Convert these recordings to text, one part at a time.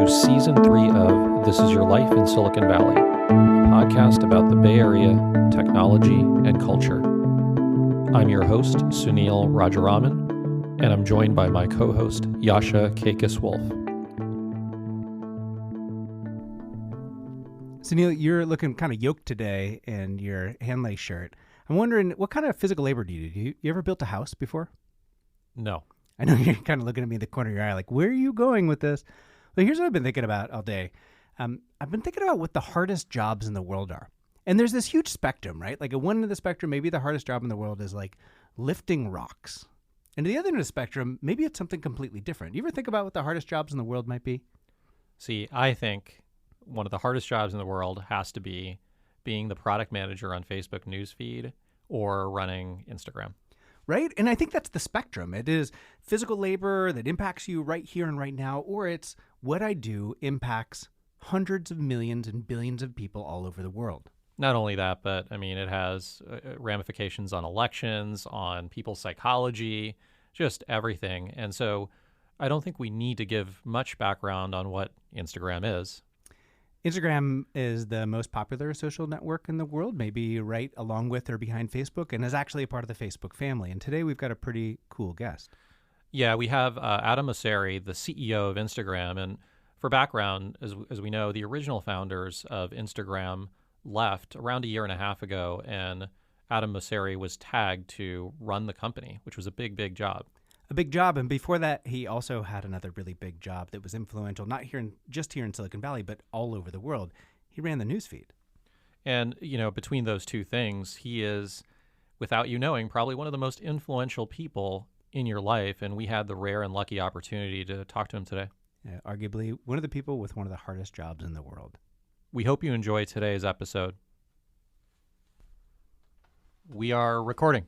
Season 3 of This Is Your Life in Silicon Valley, a podcast about the Bay Area, technology, and culture. I'm your host, Sunil Rajaraman, and I'm joined by my co-host, Yasha Kakis-Wolf. Sunil, you're looking kind of yoked today in your hand-lace shirt. I'm wondering, what kind of physical labor do you do? You ever built a house before? No. I know you're kind of looking at me in the corner of your eye like, where are you going with this? Well, here's what I've been thinking about all day. I've been thinking about what the hardest jobs in the world are. And there's this huge spectrum, right? Like at one end of the spectrum, maybe the hardest job in the world is like lifting rocks. And at the other end of the spectrum, maybe it's something completely different. You ever think about what the hardest jobs in the world might be? See, I think one of the hardest jobs in the world has to be being the product manager on Facebook newsfeed or running Instagram. Right? And I think that's the spectrum. It is physical labor that impacts you right here and right now, or it's what I do impacts hundreds of millions and billions of people all over the world. Not only that, but I mean, it has ramifications on elections, on people's psychology, just everything. And so I don't think we need to give much background on what Instagram is. Instagram is the most popular social network in the world, maybe right along with or behind Facebook, and is actually a part of the Facebook family. And today we've got a pretty cool guest. Yeah, we have Adam Mosseri, the CEO of Instagram. And for background, as we know, the original founders of Instagram left around a year and a half ago, and Adam Mosseri was tagged to run the company, which was a big, big job. A big job. And before that, he also had another really big job that was influential, not just here in Silicon Valley, but all over the world. He ran the newsfeed. And, you know, between those two things, he is, without you knowing, probably one of the most influential people in your life. And we had the rare and lucky opportunity to talk to him today. Yeah, arguably one of the people with one of the hardest jobs in the world. We hope you enjoy today's episode. We are recording.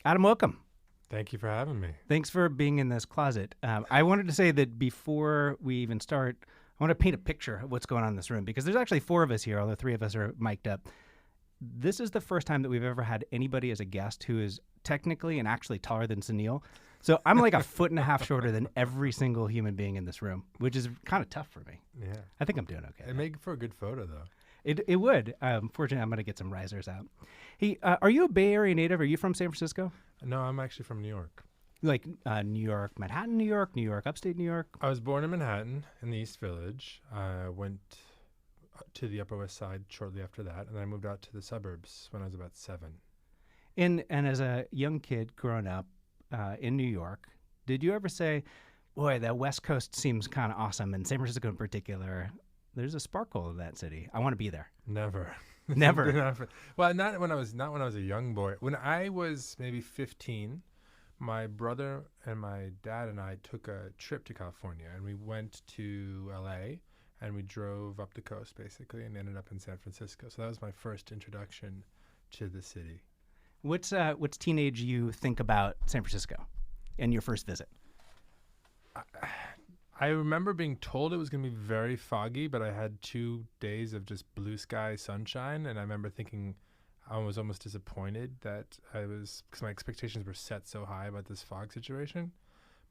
Adam, welcome. Thank you for having me. Thanks for being in this closet. I wanted to say that before we even start, I want to paint a picture of what's going on in this room, because there's actually 4 of us here, although 3 of us are mic'd up. This is the first time that we've ever had anybody as a guest who is technically and actually taller than Sunil. So I'm like a foot and a half shorter than every single human being in this room, which is kind of tough for me. Yeah. I think I'm doing okay. It'd make for a good photo, though. It would. Fortunately, I'm going to get some risers out. Hey, are you a Bay Area native? Are you from San Francisco? No, I'm actually from New York. Like New York, Manhattan, New York, upstate New York? I was born in Manhattan in the East Village. I went to the Upper West Side shortly after that, and then I moved out to the suburbs when I was about 7. And as a young kid growing up in New York, did you ever say, boy, the West Coast seems kind of awesome, and San Francisco in particular, there's a sparkle in that city. I want to be there. Never. Never. Well, not when I was a young boy. When I was maybe 15, my brother and my dad and I took a trip to California, and we went to LA, and we drove up the coast basically, and ended up in San Francisco. So that was my first introduction to the city. What's teenage you think about San Francisco and your first visit? I remember being told it was going to be very foggy, but I had 2 days of just blue sky sunshine, and I remember thinking I was almost disappointed that because my expectations were set so high about this fog situation.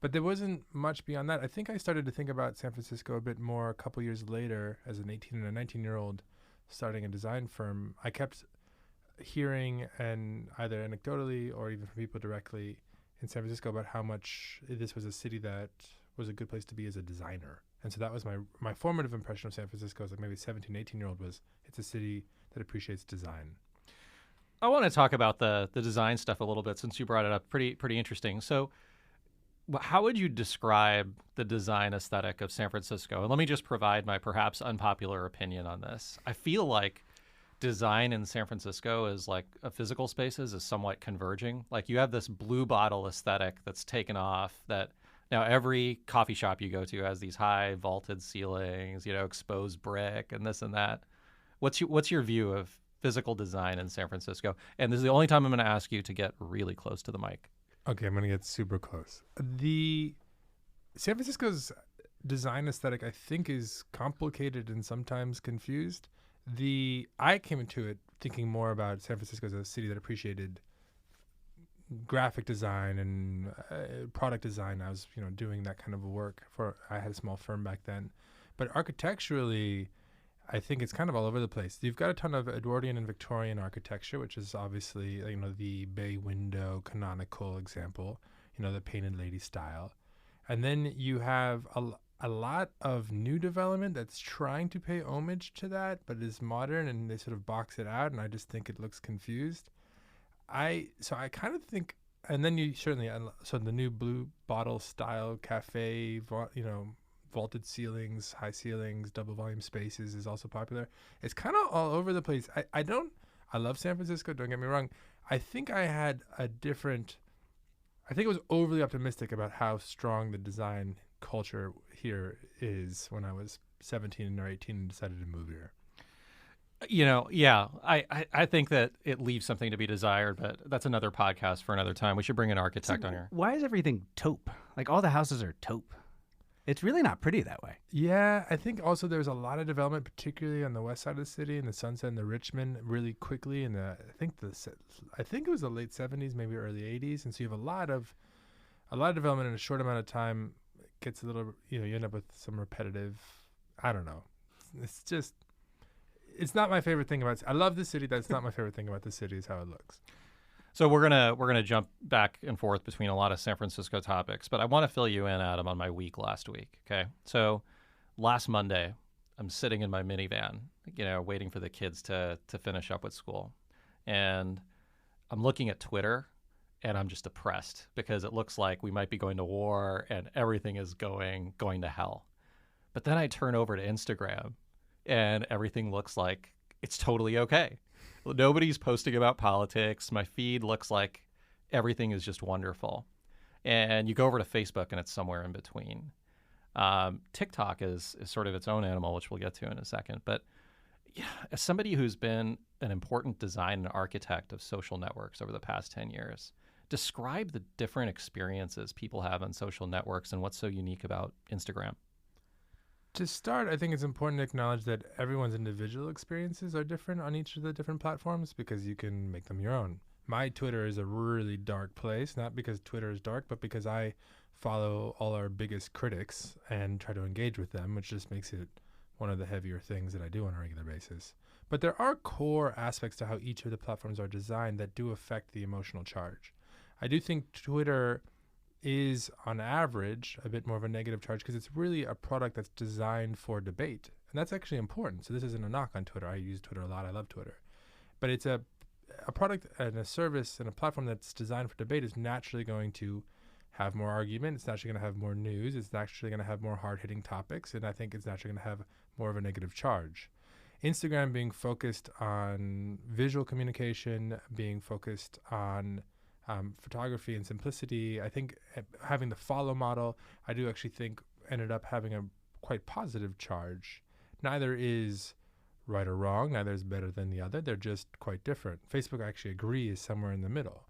But there wasn't much beyond that. I think I started to think about San Francisco a bit more a couple years later as an 18 and a 19-year-old starting a design firm. I kept hearing, and either anecdotally or even from people directly in San Francisco, about how much this was a city that was a good place to be as a designer. And so that was my formative impression of San Francisco as like maybe 17, 18-year-old was it's a city that appreciates design. I want to talk about the design stuff a little bit since you brought it up. Pretty interesting. So how would you describe the design aesthetic of San Francisco? And let me just provide my perhaps unpopular opinion on this. I feel like design in San Francisco is like a physical spaces is somewhat converging. Like you have this blue bottle aesthetic that's taken off that now every coffee shop you go to has these high vaulted ceilings, exposed brick and this and that. What's your view of physical design in San Francisco? And this is the only time I'm going to ask you to get really close to the mic. Okay, I'm going to get super close. The San Francisco's design aesthetic, I think, is complicated and sometimes confused. I came into it thinking more about San Francisco as a city that appreciated graphic design and product design. I was, doing that kind of work I had a small firm back then. But architecturally, I think it's kind of all over the place. You've got a ton of Edwardian and Victorian architecture, which is obviously, the bay window canonical example, the painted lady style. And then you have a lot of new development that's trying to pay homage to that, but is modern, and they sort of box it out, and I just think it looks confused. I kind of think, and then you certainly, so the new blue bottle style cafe, vaulted ceilings, high ceilings, double volume spaces is also popular. It's kind of all over the place. I love San Francisco, don't get me wrong. I think I was overly optimistic about how strong the design culture here is when I was 17 or 18 and decided to move here. Yeah, I think that it leaves something to be desired, but that's another podcast for another time. We should bring an architect on here. Why is everything taupe? Like all the houses are taupe. It's really not pretty that way. Yeah, I think also there's a lot of development, particularly on the west side of the city, in the Sunset and the Richmond, really quickly in I think it was the late 70s, maybe early 80s, and so you have a lot of development in a short amount of time. It gets a little, you end up with some repetitive. I don't know. It's not my favorite thing about. I love the city. That's not my favorite thing about the city is how it looks. So we're gonna jump back and forth between a lot of San Francisco topics, but I want to fill you in, Adam, on my week last week. Okay, so last Monday, I'm sitting in my minivan, waiting for the kids to finish up with school, and I'm looking at Twitter, and I'm just depressed because it looks like we might be going to war and everything is going to hell. But then I turn over to Instagram, and everything looks like it's totally okay. Nobody's posting about politics. My feed looks like everything is just wonderful. And you go over to Facebook and it's somewhere in between. TikTok is sort of its own animal, which we'll get to in a second. But yeah, as somebody who's been an important design and architect of social networks over the past 10 years, describe the different experiences people have on social networks and what's so unique about Instagram. To start, I think it's important to acknowledge that everyone's individual experiences are different on each of the different platforms because you can make them your own. My Twitter is a really dark place, not because Twitter is dark, but because I follow all our biggest critics and try to engage with them, which just makes it one of the heavier things that I do on a regular basis. But there are core aspects to how each of the platforms are designed that do affect the emotional charge. I do think Twitter is on average a bit more of a negative charge because it's really a product that's designed for debate. And that's actually important. So this isn't a knock on Twitter. I use Twitter a lot. I love Twitter. But it's a product and a service and a platform that's designed for debate is naturally going to have more argument. It's naturally going to have more news. It's actually going to have more hard-hitting topics. And I think it's naturally going to have more of a negative charge. Instagram being focused on visual communication, being focused on photography and simplicity. I think having the follow model, I do actually think ended up having a quite positive charge. Neither is right or wrong. Neither is better than the other. They're just quite different. Facebook, I actually agree, is somewhere in the middle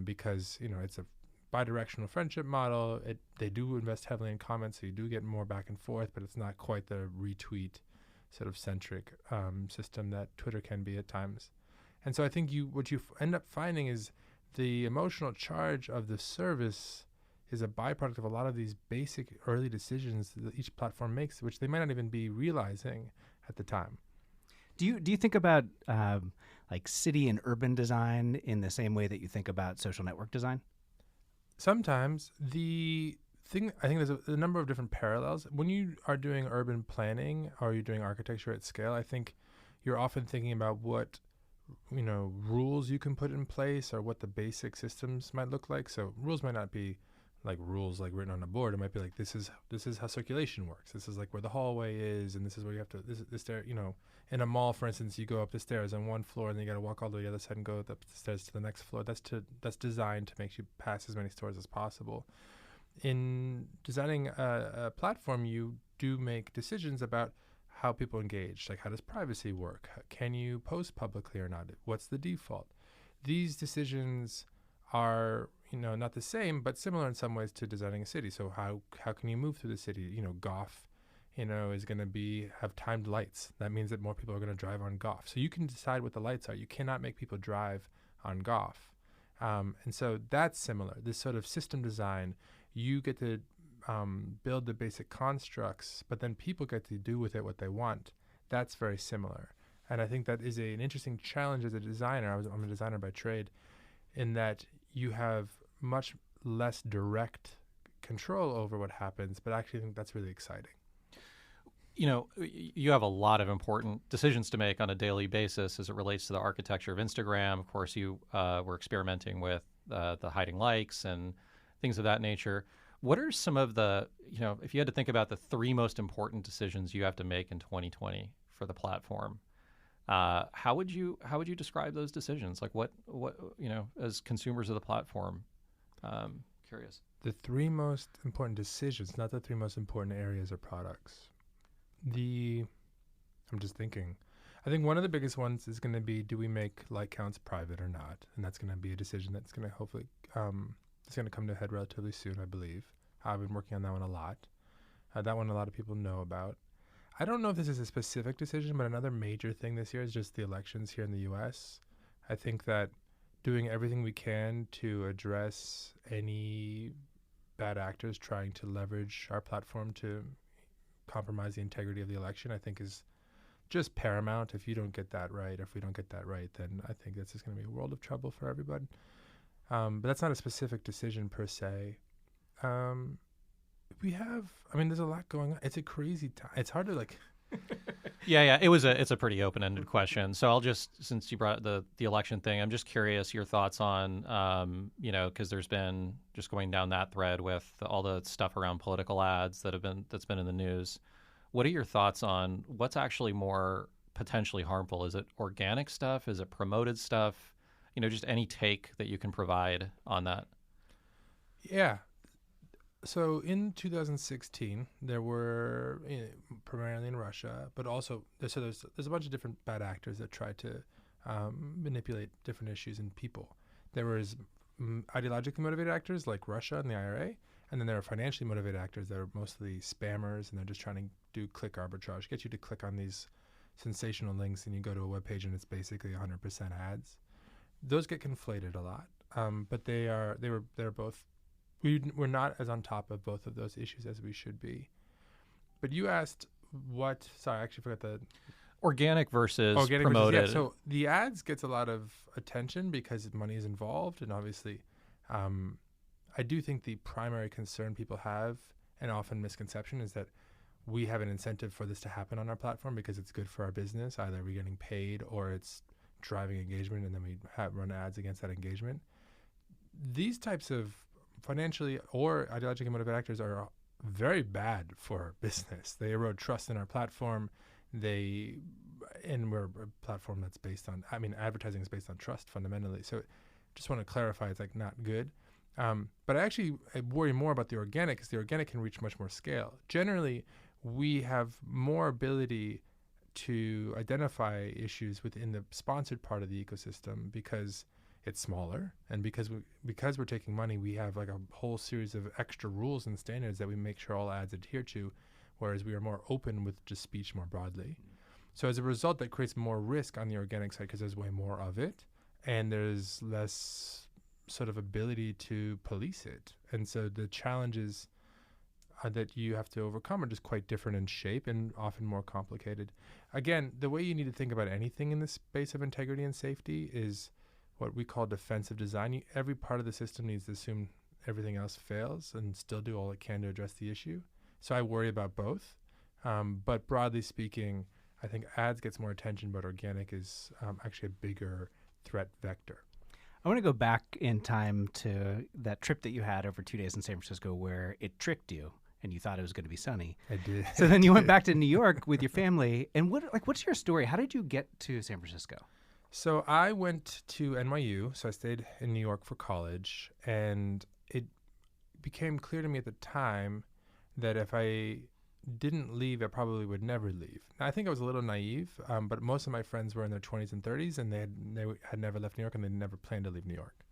because, it's a bi-directional friendship model. They do invest heavily in comments, so you do get more back and forth, but it's not quite the retweet sort of centric system that Twitter can be at times. And so I think what you end up finding is the emotional charge of the service is a byproduct of a lot of these basic early decisions that each platform makes, which they might not even be realizing at the time. Do you think about like city and urban design in the same way that you think about social network design? Sometimes. I think there's a number of different parallels. When you are doing urban planning or you're doing architecture at scale, I think you're often thinking about what rules you can put in place or what the basic systems might look like. So rules might not be like rules like written on a board. It might be like this is how circulation works. This is like where the hallway is, and this is where you have to this stair. In a mall, for instance, you go up the stairs on one floor, and then you got to walk all the way to the other side and go up the stairs to the next floor. That's designed to make you pass as many stores as possible. In designing a platform, you do make decisions about how people engage, like how does privacy work? Can you post publicly or not? What's the default? These decisions are, not the same, but similar in some ways to designing a city. So how can you move through the city? Goff, is going to have timed lights. That means that more people are going to drive on Goff. So you can decide what the lights are. You cannot make people drive on Goff. And so that's similar. This sort of system design, you get to build the basic constructs, but then people get to do with it what they want. That's very similar. And I think that is an interesting challenge as a designer. I'm a designer by trade, in that you have much less direct control over what happens, but I actually think that's really exciting. You know, you have a lot of important decisions to make on a daily basis as it relates to the architecture of Instagram. Of course, you were experimenting with the hiding likes and things of that nature. What are some of the, if you had to think about the three most important decisions you have to make in 2020 for the platform, how would you describe those decisions? Like what as consumers of the platform? Curious. The three most important decisions, not the three most important areas or products. I'm just thinking. I think one of the biggest ones is going to be, do we make like counts private or not? And that's going to be a decision that's going to hopefully, it's going to come to a head relatively soon, I believe. I've been working on that one a lot. That one a lot of people know about. I don't know if this is a specific decision, but another major thing this year is just the elections here in the U.S. I think that doing everything we can to address any bad actors trying to leverage our platform to compromise the integrity of the election, I think is just paramount. If you don't get that right, or if we don't get that right, then I think this is going to be a world of trouble for everybody. But that's not a specific decision per se. There's a lot going on. It's a crazy time. It's hard to Yeah. It's a pretty open-ended question. So I'll just, since you brought the election thing, I'm just curious your thoughts on, because there's been, just going down that thread with all the stuff around political ads that's been in the news. What are your thoughts on what's actually more potentially harmful? Is it organic stuff? Is it promoted stuff? Just any take that you can provide on that. Yeah. So in 2016, there were primarily in Russia, but also there's a bunch of different bad actors that tried to manipulate different issues in people. There was ideologically motivated actors like Russia and the IRA, and then there are financially motivated actors that are mostly spammers, and they're just trying to do click arbitrage, get you to click on these sensational links, and you go to a web page and it's basically 100% ads. Those get conflated a lot, but they're both. We're not as on top of both of those issues as we should be. But you asked what? Sorry, I actually forgot the organic versus promoted. So the ads gets a lot of attention because money is involved, and obviously, I do think the primary concern people have, and often misconception, is that we have an incentive for this to happen on our platform because it's good for our business. Either we're getting paid or it's driving engagement, and then we run ads against that engagement. These types of financially or ideologically motivated actors are very bad for business. They erode trust in our platform. And we're a platform that's based on, advertising is based on trust fundamentally. So just want to clarify, it's not good. But I worry more about the organic, because the organic can reach much more scale. Generally, we have more ability to identify issues within the sponsored part of the ecosystem because it's smaller, and because we're taking money, we have a whole series of extra rules and standards that we make sure all ads adhere to, whereas we are more open with just speech more broadly. So as a result, that creates more risk on the organic side because there's way more of it, and there's less sort of ability to police it. And so the challenges that you have to overcome are just quite different in shape and often more complicated. Again, the way you need to think about anything in the space of integrity and safety is what we call defensive design. Every part of the system needs to assume everything else fails and still do all it can to address the issue. So I worry about both. But broadly speaking, I think ads gets more attention, but organic is actually a bigger threat vector. I want to go back in time to that trip that you had over 2 days in San Francisco where it tricked you and you thought it was going to be sunny. I did. So then you went back to New York with your family. And what's your story? How did you get to San Francisco? So I went to NYU, so I stayed in New York for college, and it became clear to me at the time that if I didn't leave, I probably would never leave. Now, I think I was a little naive, but most of my friends were in their 20s and 30s, and they had never left New York, and they never planned to leave New York.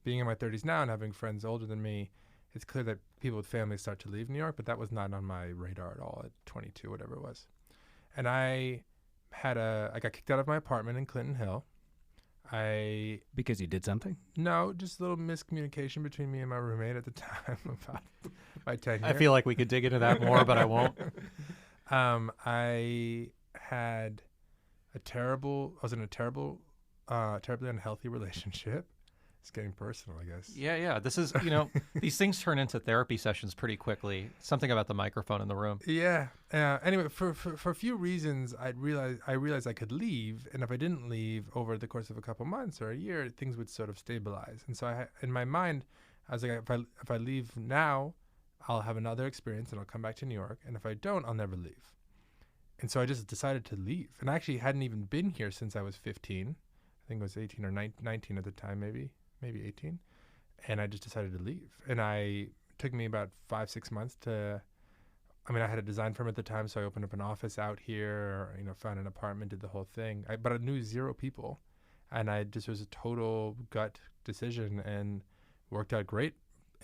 Being in my 30s now and having friends older than me, it's clear that people with families start to leave New York, but that was not on my radar at all at 22, whatever it was. And I got kicked out of my apartment in Clinton Hill, Because you did something? No, just a little miscommunication between me and my roommate at the time about my tenure. I feel like we could dig into that more, but I won't. I was in a terribly unhealthy relationship. It's getting personal, I guess. Yeah. This is, these things turn into therapy sessions pretty quickly. Something about the microphone in the room. Yeah. Anyway, for a few reasons, I realized I could leave, and if I didn't leave over the course of a couple months or a year, things would sort of stabilize. And so in my mind, I was like, if I leave now, I'll have another experience and I'll come back to New York. And if I don't, I'll never leave. And so I just decided to leave. And I actually hadn't even been here since I was 15. I think it was 18 or 19 at the time, maybe 18. And I just decided to leave. And it took me about 5-6 months I had a design firm at the time, so I opened up an office out here, found an apartment, did the whole thing. But I knew 0 people. And it was a total gut decision and worked out great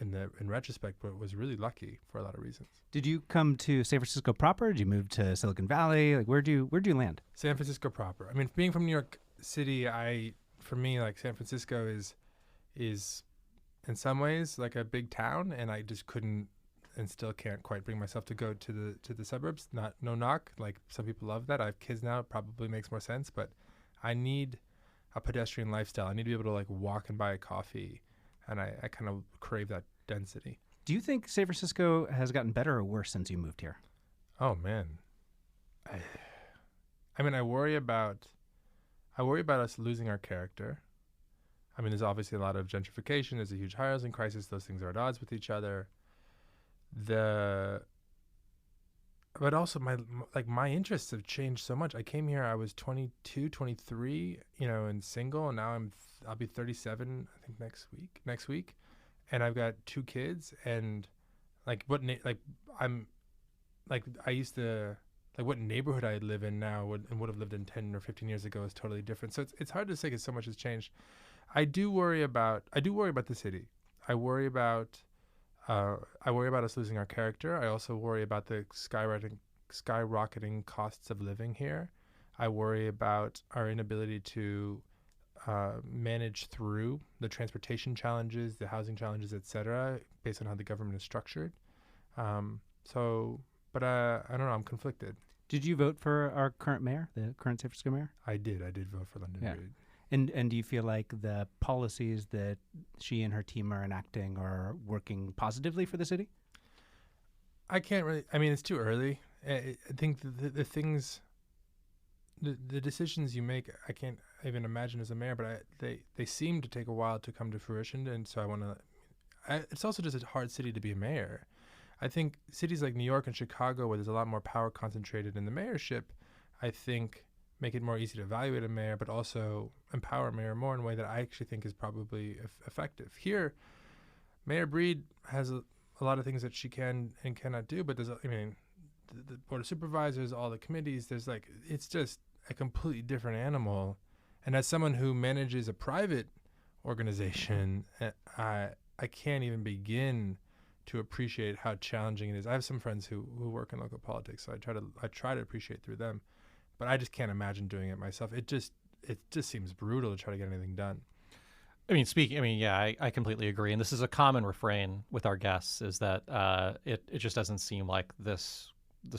in retrospect, but was really lucky for a lot of reasons. Did you come to San Francisco proper? Did you move to Silicon Valley? Like, where'd you land? San Francisco proper. Being from New York City, for me, like, San Francisco is in some ways like a big town, and I just couldn't and still can't quite bring myself to go to the suburbs. No knock. Like, some people love that. I have kids now. It probably makes more sense, but I need a pedestrian lifestyle. I need to be able to, like, walk and buy a coffee, and I kind of crave that density. Do you think San Francisco has gotten better or worse since you moved here? Oh, man. I worry about us losing our character. There's obviously a lot of gentrification. There's a huge housing crisis. Those things are at odds with each other. But also my interests have changed so much. I came here, I was 22, 23, and single, and now I'll be 37, I think next week. And I've got 2 kids, and what neighborhood I live in now would have lived in 10 or 15 years ago is totally different. So it's hard to say because so much has changed. I do worry about the city. I worry about us losing our character. I also worry about the skyrocketing costs of living here. I worry about our inability to manage through the transportation challenges, the housing challenges, etc., based on how the government is structured. But I don't know. I'm conflicted. Did you vote for our current mayor, the current San Francisco mayor? I did vote for London Breed. And do you feel like the policies that she and her team are enacting are working positively for the city? I can't really. It's too early. I think the things, the decisions you make, I can't even imagine as a mayor. But they seem to take a while to come to fruition, and so I want to. It's also just a hard city to be a mayor. I think cities like New York and Chicago, where there's a lot more power concentrated in the mayorship, I think make it more easy to evaluate a mayor, but also empower a mayor more in a way that I actually think is probably effective. Here, Mayor Breed has a lot of things that she can and cannot do, but there's, the Board of Supervisors, all the committees, it's just a completely different animal. And as someone who manages a private organization, I can't even begin to appreciate how challenging it is. I have some friends who work in local politics, so I try to appreciate through them. But I just can't imagine doing it myself. It just seems brutal to try to get anything done. I completely agree. And this is a common refrain with our guests, is that it just doesn't seem like this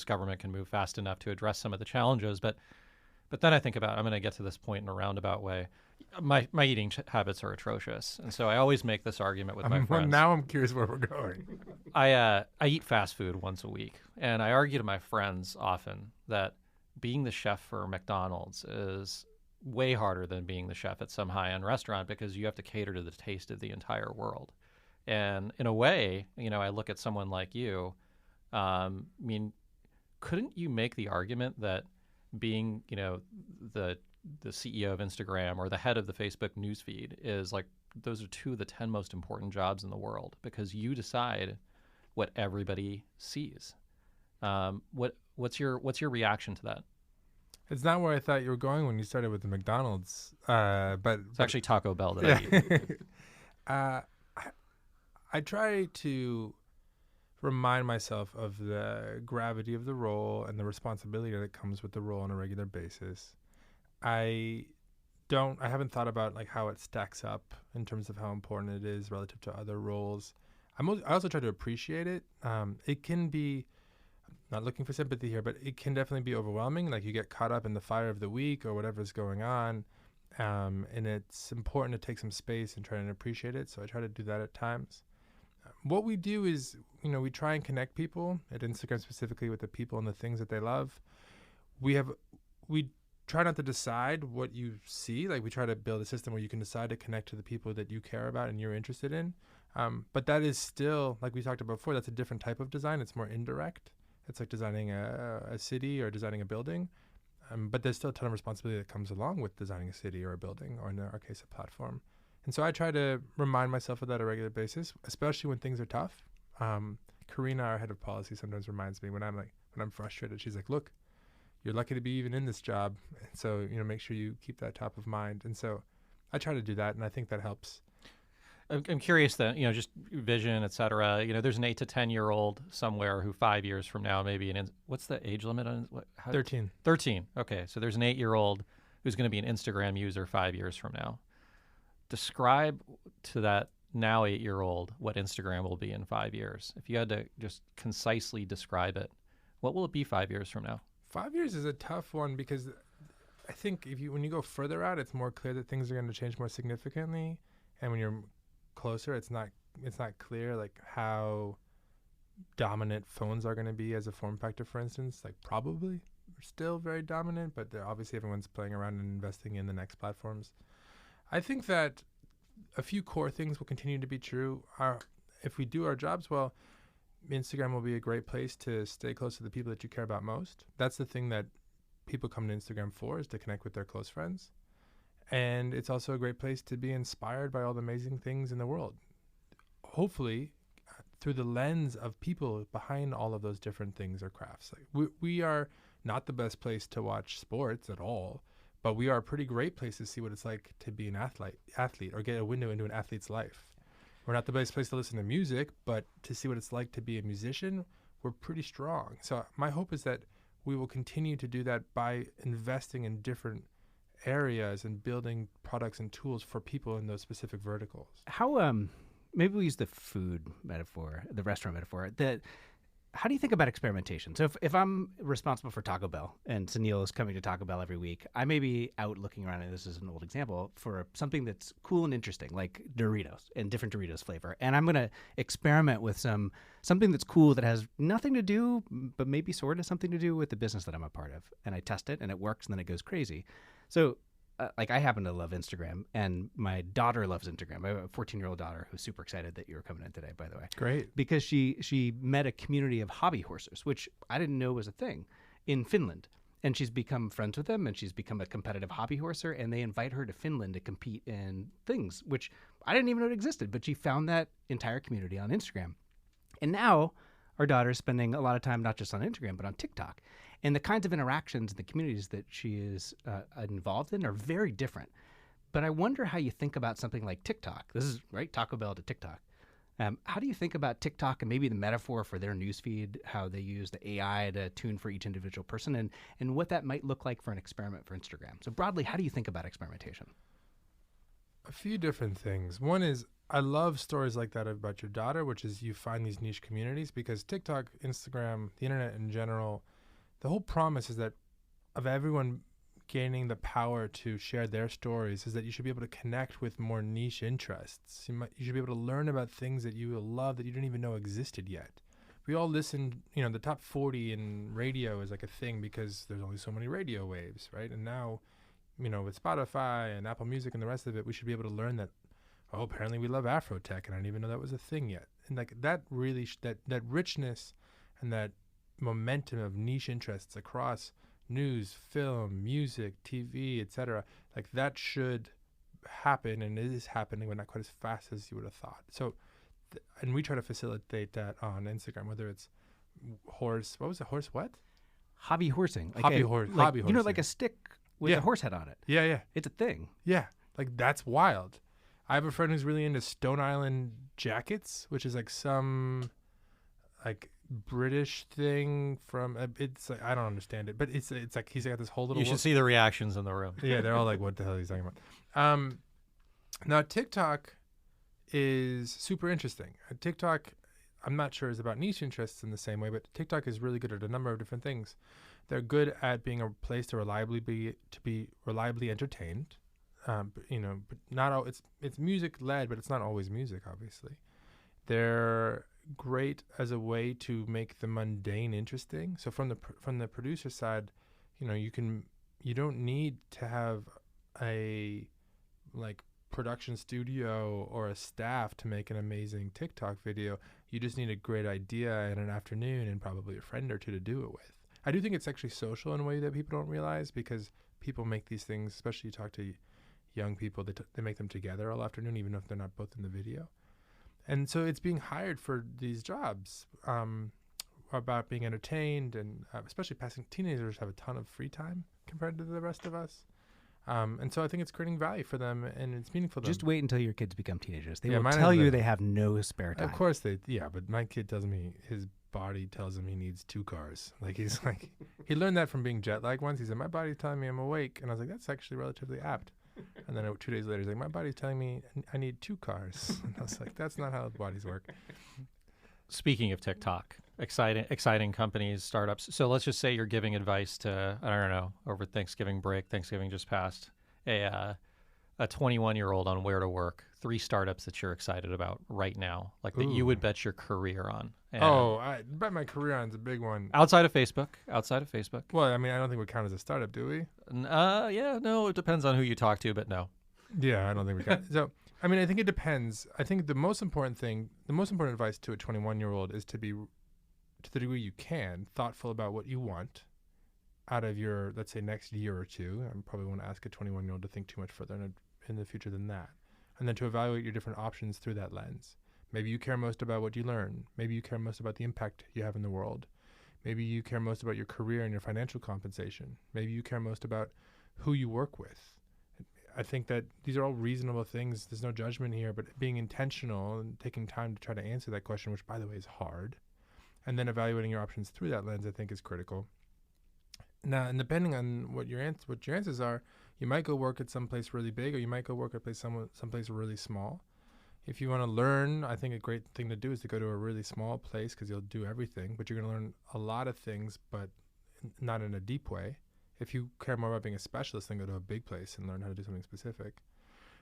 government can move fast enough to address some of the challenges. But then I think about, I'm going to get to this point in a roundabout way. My eating habits are atrocious. And so I always make this argument with my friends. Well, now I'm curious where we're going. I eat fast food once a week. And I argue to my friends often that being the chef for McDonald's is way harder than being the chef at some high-end restaurant, because you have to cater to the taste of the entire world. And in a way, I look at someone like you. Couldn't you make the argument that being, the CEO of Instagram or the head of the Facebook newsfeed is like, those are 2 of the 10 most important jobs in the world, because you decide what everybody sees. What's your reaction to that? It's not where I thought you were going when you started with the McDonald's, but it's actually Taco Bell that I eat. I try to remind myself of the gravity of the role and the responsibility that comes with the role on a regular basis. I haven't thought about like how it stacks up in terms of how important it is relative to other roles. I also try to appreciate it. It can be, not looking for sympathy here, but it can definitely be overwhelming. Like you get caught up in the fire of the week or whatever's going on. And it's important to take some space and try and appreciate it. So I try to do that at times. What we do is, we try and connect people at Instagram specifically with the people and the things that they love. We try not to decide what you see. Like we try to build a system where you can decide to connect to the people that you care about and you're interested in. But that is still, like we talked about before, that's a different type of design. It's more indirect. It's like designing a city or designing a building. But there's still a ton of responsibility that comes along with designing a city or a building, or in our case, a platform. And so I try to remind myself of that on a regular basis, especially when things are tough. Karina, our head of policy, sometimes reminds me when I'm frustrated. She's like, "Look, you're lucky to be even in this job, and so make sure you keep that top of mind." And so I try to do that, and I think that helps. I'm curious that, just vision, et cetera. There's an 8 to 10-year-old somewhere who 5 years from now, maybe what's the age limit on 13. 13. Okay. So there's an 8-year-old who's going to be an Instagram user 5 years from now. Describe to that now 8-year-old what Instagram will be in 5 years. If you had to just concisely describe it, what will it be 5 years from now? 5 years is a tough one because I think when you go further out, it's more clear that things are going to change more significantly. And when you're closer, it's not clear like how dominant phones are going to be as a form factor, for instance. Like probably still very dominant, but obviously everyone's playing around and investing in the next platforms. I think that a few core things will continue to be true. If we do our jobs well, Instagram will be a great place to stay close to the people that you care about most. That's the thing that people come to Instagram for, is to connect with their close friends. And it's also a great place to be inspired by all the amazing things in the world. Hopefully, through the lens of people behind all of those different things or crafts. Like we are not the best place to watch sports at all, but we are a pretty great place to see what it's like to be an athlete or get a window into an athlete's life. We're not the best place to listen to music, but to see what it's like to be a musician, we're pretty strong. So my hope is that we will continue to do that by investing in different areas and building products and tools for people in those specific verticals. How maybe we use the food metaphor, the restaurant metaphor. How do you think about experimentation? So if I'm responsible for Taco Bell and Sunil is coming to Taco Bell every week, I may be out looking around, and this is an old example, for something that's cool and interesting, like Doritos and different Doritos flavor. And I'm going to experiment with something that's cool that has nothing to do, but maybe sort of something to do with the business that I'm a part of. And I test it and it works, and then it goes crazy. So I happen to love Instagram, and my daughter loves Instagram. I have a 14-year-old daughter who's super excited that you were coming in today, by the way. Great. Because she met a community of hobby horsers, which I didn't know was a thing, in Finland. And she's become friends with them, and she's become a competitive hobby horser, and they invite her to Finland to compete in things, which I didn't even know existed, but she found that entire community on Instagram. And now our daughter's spending a lot of time not just on Instagram, but on TikTok. And the kinds of interactions and the communities that she is involved in are very different. But I wonder how you think about something like TikTok. This is, right, Taco Bell to TikTok. How do you think about TikTok and maybe the metaphor for their newsfeed, how they use the AI to tune for each individual person, and what that might look like for an experiment for Instagram? So broadly, how do you think about experimentation? A few different things. One is, I love stories like that about your daughter, which is you find these niche communities, because TikTok, Instagram, the internet in general, the whole promise is that of everyone gaining the power to share their stories is that you should be able to connect with more niche interests. You should be able to learn about things that you love that you didn't even know existed yet. We all listen, the top 40 in radio is like a thing because there's only so many radio waves, right? And now, with Spotify and Apple Music and the rest of it, we should be able to learn that, apparently we love Afrotech, and I didn't even know that was a thing yet. And like that really, that richness and that momentum of niche interests across news, film, music, TV, etc., like that should happen, and it is happening, but not quite as fast as you would have thought. So, and we try to facilitate that on Instagram, whether it's horse, what was it, horse what? Hobby horsing. Like hobby horse. Like a stick with a horse head on it. Yeah. It's a thing. Yeah, like that's wild. I have a friend who's really into Stone Island jackets, which is like some like British thing from it's like, I don't understand it, but it's like he's got this whole little You should see the reactions in the room. yeah, they're all like, what the hell are you talking about? Now TikTok is super interesting. TikTok, I'm not sure is about niche interests in the same way, but TikTok is really good at a number of different things. They're good at being a place to be reliably entertained. But not all, it's music led, but it's not always music, obviously. They're great as a way to make the mundane interesting. So from the producer side, you don't need to have a like production studio or a staff to make an amazing TikTok video. You just need a great idea and an afternoon and probably a friend or two to do it with. I do think it's actually social in a way that people don't realize, because people make these things, especially you talk to young people, they make them together all afternoon, even if they're not both in the video. And so it's being hired for these jobs about being entertained, and especially passing teenagers have a ton of free time compared to the rest of us. And so I think it's creating value for them, and it's meaningful to them. Just wait until your kids become teenagers. They Yeah, will mine tell is you a- they have no spare time. Of course but my kid tells me his body tells him he needs 2 cars. Like he's like, he learned that from being jet lagged once. He said, my body's telling me I'm awake. And I was like, that's actually relatively apt. And then 2 days later, he's like, my body's telling me I need 2 cars. And I was like, that's not how bodies work. Speaking of TikTok, exciting companies, startups. So let's just say you're giving advice to, I don't know, over Thanksgiving break, Thanksgiving just passed, a 21-year-old on where to work, 3 startups that you're excited about right now, like that you would bet your career on. And I bet my career on's a big one. outside of Facebook. Well, I mean, I don't think we count as a startup, do we? Yeah, no, it depends on who you talk to, but no. Yeah, I don't think we count. So, I mean, I think it depends. I think the most important advice to a 21-year-old is to be, to the degree you can, thoughtful about what you want out of your, let's say, next year or two. I probably won't ask a 21-year-old to think too much further in the future than that. And then to evaluate your different options through that lens. Maybe you care most about what you learn. Maybe you care most about the impact you have in the world. Maybe you care most about your career and your financial compensation. Maybe you care most about who you work with. I think that these are all reasonable things. There's no judgment here, but being intentional and taking time to try to answer that question, which, by the way, is hard, and then evaluating your options through that lens, I think is critical. Now, and depending on what your answers are, you might go work at someplace really big, or you might go work at someplace really small. If you want to learn, I think a great thing to do is to go to a really small place, because you'll do everything, but you're going to learn a lot of things, but not in a deep way. If you care more about being a specialist, then go to a big place and learn how to do something specific.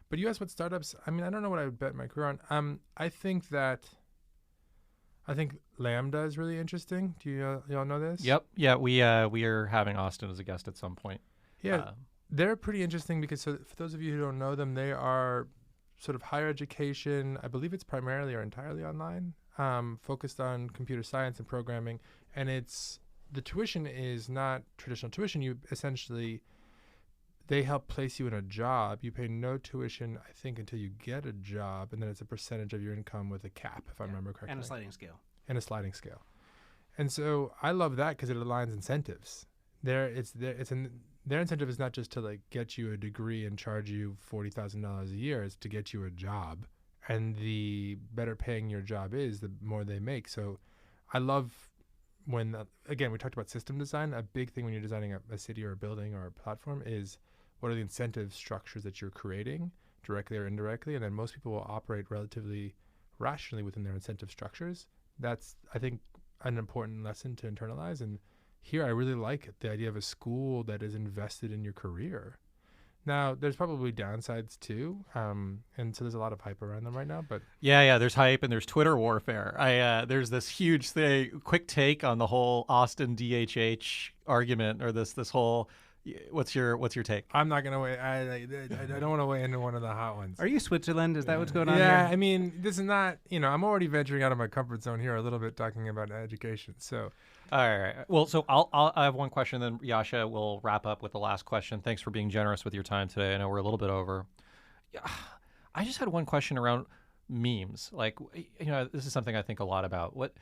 But you asked what startups, I mean, I don't know what I would bet my career on. I think Lambda is really interesting. Do y'all know this? Yep. Yeah, we are having Austin as a guest at some point. Yeah, they're pretty interesting because, so for those of you who don't know them, they are sort of higher education. I believe it's primarily or entirely online, focused on computer science and programming. And the tuition is not traditional tuition. They help place you in a job. You pay no tuition, I think, until you get a job, and then it's a percentage of your income with a cap, if I remember correctly. And a sliding scale. And so I love that because it aligns incentives. Their incentive is not just to like get you a degree and charge you $40,000 a year. It's to get you a job, and the better paying your job is, the more they make. So I love when, again, we talked about system design. A big thing when you're designing a city or a building or a platform is, what are the incentive structures that you're creating, directly or indirectly? And then most people will operate relatively rationally within their incentive structures. That's, I think, an important lesson to internalize. And here I really like the idea of a school that is invested in your career. Now, there's probably downsides too, and so there's a lot of hype around them right now. But yeah, there's hype and there's Twitter warfare. There's this huge quick take on the whole Austin DHH argument, or this whole. What's your take? I'm not gonna weigh. I don't want to weigh into one of the hot ones. Are you Switzerland? Is that what's going on here? Yeah, I mean, this is not. I'm already venturing out of my comfort zone here a little bit, talking about education. So. All right. Well, so I have one question, then Yasha will wrap up with the last question. Thanks for being generous with your time today. I know we're a little bit over. Yeah, I just had one question around memes. Like, this is something I think a lot about. What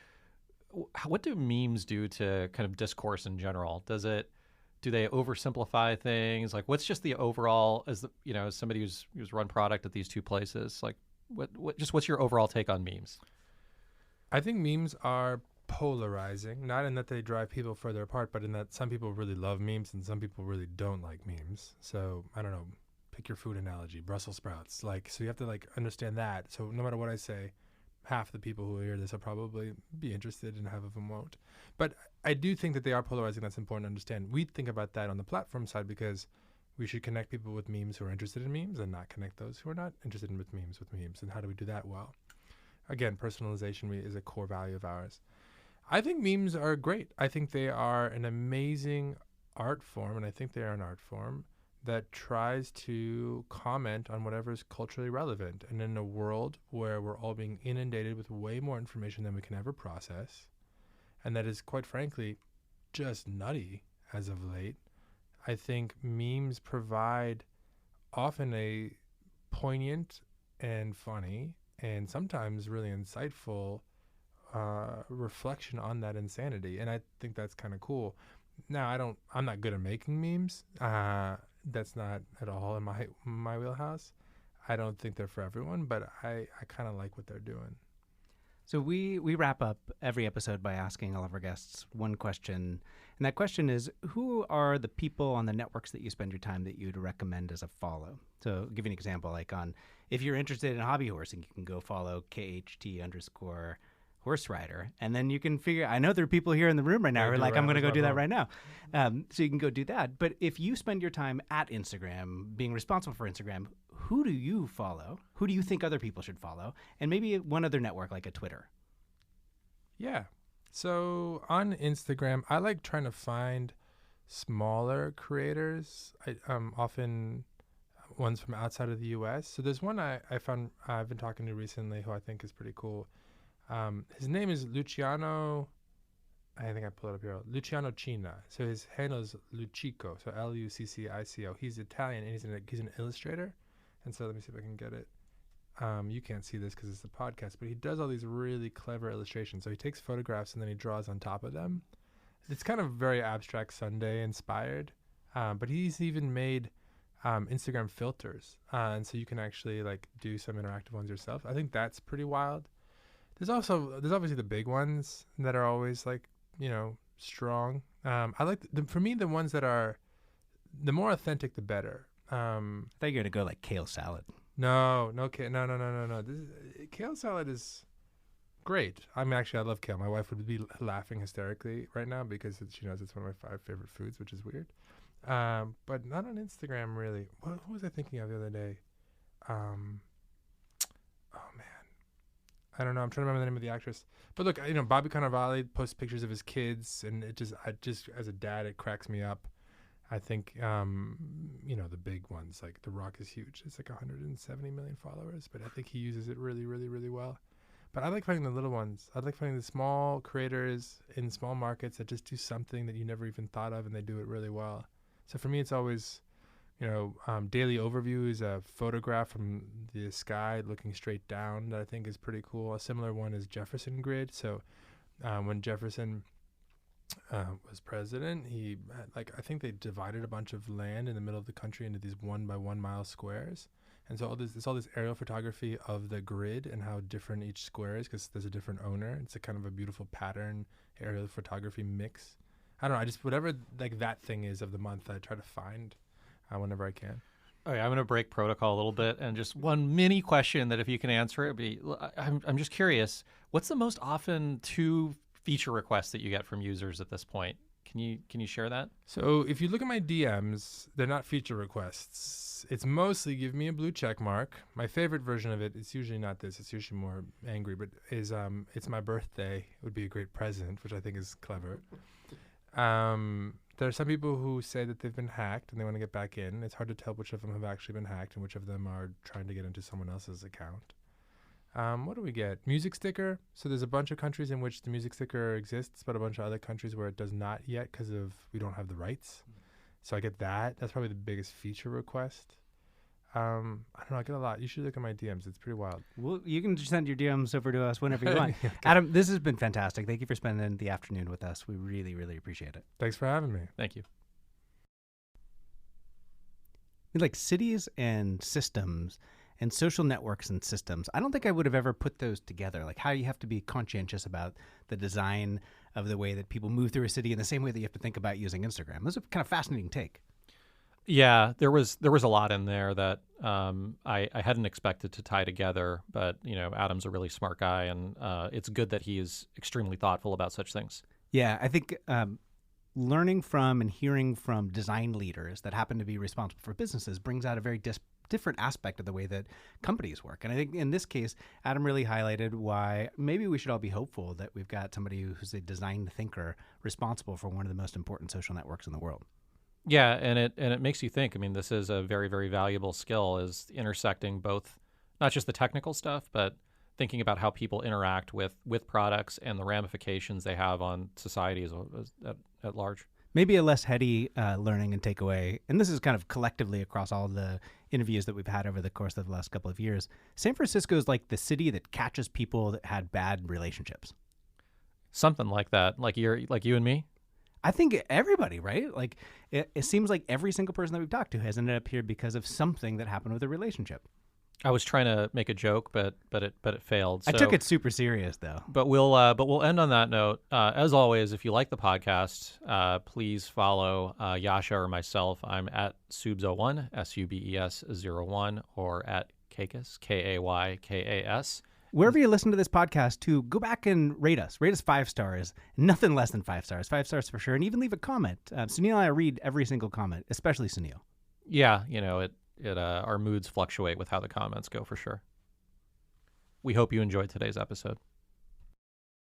do memes do to kind of discourse in general? Do they oversimplify things? Like, what's just the overall, as somebody who's run product at these 2 places, like what's your overall take on memes? I think memes are polarizing, not in that they drive people further apart, but in that some people really love memes and some people really don't like memes. So I don't know, pick your food analogy, Brussels sprouts. Like, so you have to like understand that. So no matter what I say, half the people who hear this will probably be interested and half of them won't. But I do think that they are polarizing. That's important to understand. We think about that on the platform side because we should connect people with memes who are interested in memes and not connect those who are not interested in with memes. And how do we do that well? Again, personalization is a core value of ours. I think memes are great. I think they are an amazing art form, and I think they are an art form that tries to comment on whatever is culturally relevant. And in a world where we're all being inundated with way more information than we can ever process, and that is, quite frankly, just nutty as of late, I think memes provide often a poignant and funny and sometimes really insightful reflection on that insanity. And I think that's kind of cool. Now, I'm not good at making memes. That's not at all in my wheelhouse. I don't think they're for everyone, but I kind of like what they're doing. So we wrap up every episode by asking all of our guests one question. And that question is, who are the people on the networks that you spend your time that you'd recommend as a follow? So I'll give you an example, like if you're interested in hobby horsing, you can go follow KHT_horse rider. And then you can I know there are people here in the room right now who are like, I'm going to go do that right now. So you can go do that. But if you spend your time at Instagram, being responsible for Instagram, who do you follow? Who do you think other people should follow? And maybe one other network like a Twitter. Yeah. So on Instagram, I like trying to find smaller creators, often ones from outside of the U.S. So there's one I found I've been talking to recently who I think is pretty cool. His name is Luciano. I think I pulled it up here. Luciano Cina. So his handle is Lucico. So Luccico. He's Italian and he's an illustrator. And so let me see if I can get it. You can't see this because it's a podcast, but he does all these really clever illustrations. So he takes photographs and then he draws on top of them. It's kind of very abstract Sunday inspired, but he's even made Instagram filters, and so you can actually like do some interactive ones yourself. I think that's pretty wild. There's obviously the big ones that are always like, strong. I like for me the ones that are the more authentic the better. I thought you were going to go like kale salad. No. Kale salad is great. I mean, actually, I love kale. My wife would be laughing hysterically right now because she knows it's one of my 5 favorite foods, which is weird. But not on Instagram, really. What was I thinking of the other day? Oh, man. I don't know. I'm trying to remember the name of the actress. But look, Bobby Cannavale posts pictures of his kids, and I just as a dad, it cracks me up. I think, the big ones, like The Rock is huge. It's like 170 million followers, but I think he uses it really, really, really well. But I like finding the little ones. I like finding the small creators in small markets that just do something that you never even thought of, and they do it really well. So for me, it's always, Daily Overview is a photograph from the sky looking straight down that I think is pretty cool. A similar one is Jefferson Grid. So when Jefferson was president, he I think they divided a bunch of land in the middle of the country into these 1 by 1 mile squares, and so all this aerial photography of the grid and how different each square is because there's a different owner. It's a kind of a beautiful pattern aerial photography mix. I don't know. I just whatever like that thing is of the month, I try to find whenever I can. Okay, I'm going to break protocol a little bit and just one mini question that if you can answer it, I'm just curious. What's the most often feature requests that you get from users at this point? Can you share that? So if you look at my DMs, they're not feature requests. It's mostly give me a blue check mark. My favorite version of it, it's usually not this. It's usually more angry, but is it's my birthday. It would be a great present, which I think is clever. There are some people who say that they've been hacked and they want to get back in. It's hard to tell which of them have actually been hacked and which of them are trying to get into someone else's account. What do we get? Music sticker. So there's a bunch of countries in which the music sticker exists, but a bunch of other countries where it does not yet because we don't have the rights. So I get that. That's probably the biggest feature request. I don't know. I get a lot. You should look at my DMs. It's pretty wild. Well, you can just send your DMs over to us whenever you want. Okay. Adam, this has been fantastic. Thank you for spending the afternoon with us. We really, really appreciate it. Thanks for having me. Thank you. Like cities and systems and social networks and systems. I don't think I would have ever put those together, like how you have to be conscientious about the design of the way that people move through a city in the same way that you have to think about using Instagram. This is a kind of fascinating take. Yeah, there was a lot in there that I hadn't expected to tie together, but Adam's a really smart guy, and it's good that he is extremely thoughtful about such things. Yeah, I think learning from and hearing from design leaders that happen to be responsible for businesses brings out a very different aspect of the way that companies work. And I think in this case, Adam really highlighted why maybe we should all be hopeful that we've got somebody who's a design thinker responsible for one of the most important social networks in the world. Yeah, and it makes you think. I mean, this is a very, very valuable skill, is intersecting both, not just the technical stuff, but thinking about how people interact with products and the ramifications they have on society at large. Maybe a less heady learning and takeaway, and this is kind of collectively across all the interviews that we've had over the course of the last couple of years. San Francisco is like the city that catches people that had bad relationships. Something like that, like you and me. I think everybody, right? Like it seems like every single person that we've talked to has ended up here because of something that happened with a relationship. I was trying to make a joke, but it failed. So, I took it super serious though. But we'll end on that note. As always, if you like the podcast, please follow Yasha or myself. I'm at Subes01, SUBES01, or at Kaykas, KAYKAS. Wherever you listen to this podcast, too, go back and rate us. Rate us 5 stars. Nothing less than 5 stars. 5 stars for sure. And even leave a comment. Sunil and I read every single comment, especially Sunil. Yeah, our moods fluctuate with how the comments go for sure. We hope you enjoyed today's episode.